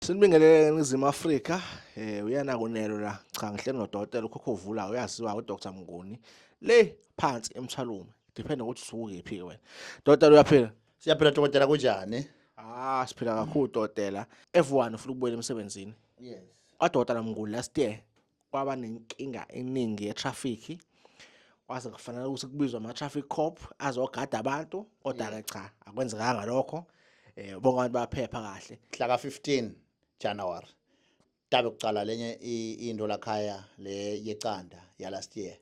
Sinibingelele eNingizimu Afrika uyena kunelo la cha ngihleli nodokotela ukhokhovula uyaziwa uDr Mnguni le phansi eMthwalume depend ukuthi usukuphi ke wena dokotela uyaphila Siyaphila dokotela kunjani? siphila kakhulu dokotela everyone ufuna ukubuyela emsebenzini Yes. uDokotela Mnguni last year kwaba nenkinga eningi ye-traffic kwase kufanele ukuthi kubizwe ama-traffic cop azogada abantu kodwa ke cha akwenzekanga lokho bonke abantu bayaphepha kahle Mhla ka-15 January. Tabe kucala lenye into lakhaya le yecanda ya last year.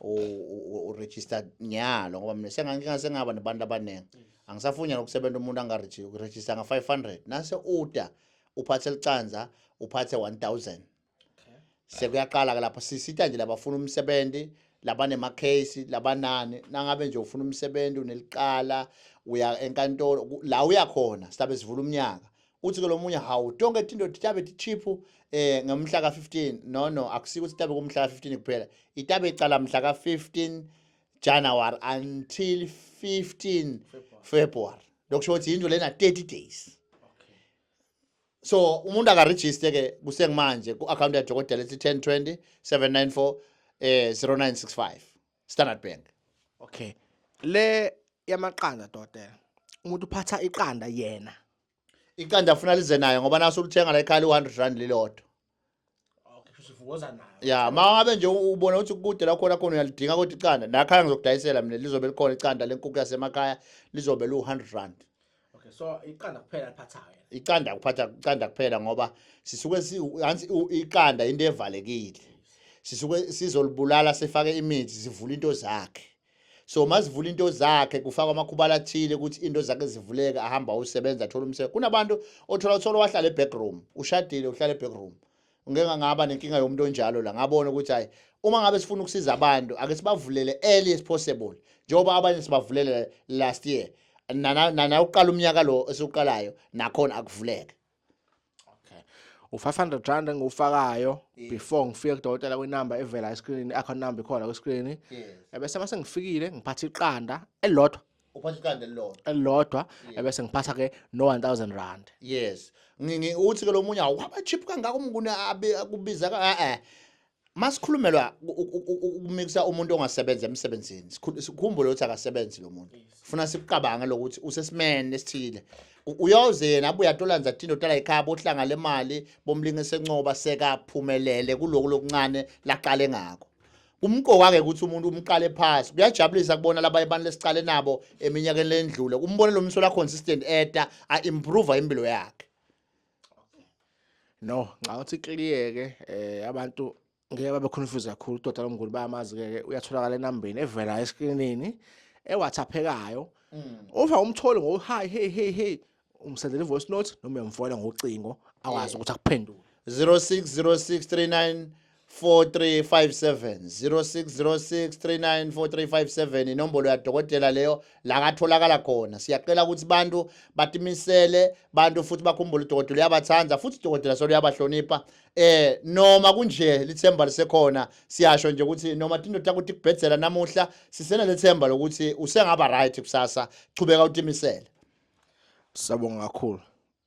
U registered nyalo ngoba mina sengangingaba nabantu abaningi. Angisafunya nokusebenza umuntu angaregister nga500. Nase uda uphathe licanza uphathe 1000. Sekuyaqala ke lapha sisitha nje labafuna umsebenzi labane ma case labanani nangabe nje ufuna umsebenzi uneliqala uya enkantolo la uya khona sizabe sivula umnyaka uthi ke lo munye hawu tonke into titabe cheap ngemhla ka15 no akusiko ukuthi tabe kumhla ka15 kuphela itabe icala mhla ka15 January until 15 February lokusho ukuthi into lena 30 days. So umuntu akaregister ke kusengamanje ku account ya dokotela ethi 1020 794 0965 Standard Bank. Okay. Le yamaqanda dokotela. Umuntu uphatha iqanda yena. Iqanda afuna lize nayo ngoba naso ulithenga la ekhaya u100 lilodwa. Okay, sivuza nayo. Ya, mangabe nje ubona ukuthi kude la khona uyalidinga kodwa iqanda la ekhaya ngizokudayisela mina lizobe likhona iqanda lenkukhu yasemakhaya lizobe lu100. Okay, so iqanda kuphela liphathayo. Iqanda kuphatha iqanda kuphela ngoba sisuke iqanda into evalekile. Sisuke sizolibulala sefake imithi sivula into zakhe. So masivula into zakhe kufaka amakhubala athile ukuthi into zakhe zivuleke ahamba usebenza athola umsebenzi. Kunabantu othola wahlala ebackroom, ushadile uhlala ebackroom. Ngeke ngaba nenkinga yomuntu onjalo la ngabona ukuthi hayi uma ngabe sifuna ukusiza abantu ake sibavulele early as possible. Njengoba abanye sibavulele last year. Na uqala umnyaka lo esuqalayo nakhona akuvuleke. U500 rand engufakayo before ngifike kudokotela kwenumber evela escreen account number ikhona ku screen ebese mase ngifikile ngiphatha iqanda elodwa Uphatha iqanda elilodwa ebese ngiphatha ke no 1000 rand. Yes uthi ke lo munye awaba cheap kangaka umnguni akubiza ka masikhulumelwa ukumixa umuntu ongasebenza emsebenzini sikhumbule ukuthi akasebenzi lo muntu ufuna sikuqabanga lokuthi usesimene esithile uyoze yena abuya tolanza thindo tala ekhaya bohlanga lemali bomlingise encoba sekaphumelele kuloko lokuncane laqale ngakho kumqoka ke ukuthi umuntu umqale phansi kuyajabulisa kubona laba abantu lesicale nabo eminyakeni lendlule umbone lo msolo consistent a improve impilo yakhe. No ngathi clear ke abantu ngeke babe confuse kakhulu uDokotela Mnguni bayamazi ke uyatholakala enambeni evela escreenini eWhatsappekayo uva umthole ngo hi hey umsendele voice note noma uyamfonela ngocingo akwazi ukuthi akuphendule 0606394357 0606394357 inombolo ya dokotela leyo la katholakala khona siyacela ukuthi bantu batimisele bantu futhi bakhumbule udokotela uyabathanza futhi udokotela so uyabahlonipha noma kunje lithemba lisekhona siyasho nje ukuthi noma into takuthi kubhedzela namuhla sisena lethemba lokuthi usengaba right kusasa chubeka utimisele. Sabonga kakhulu.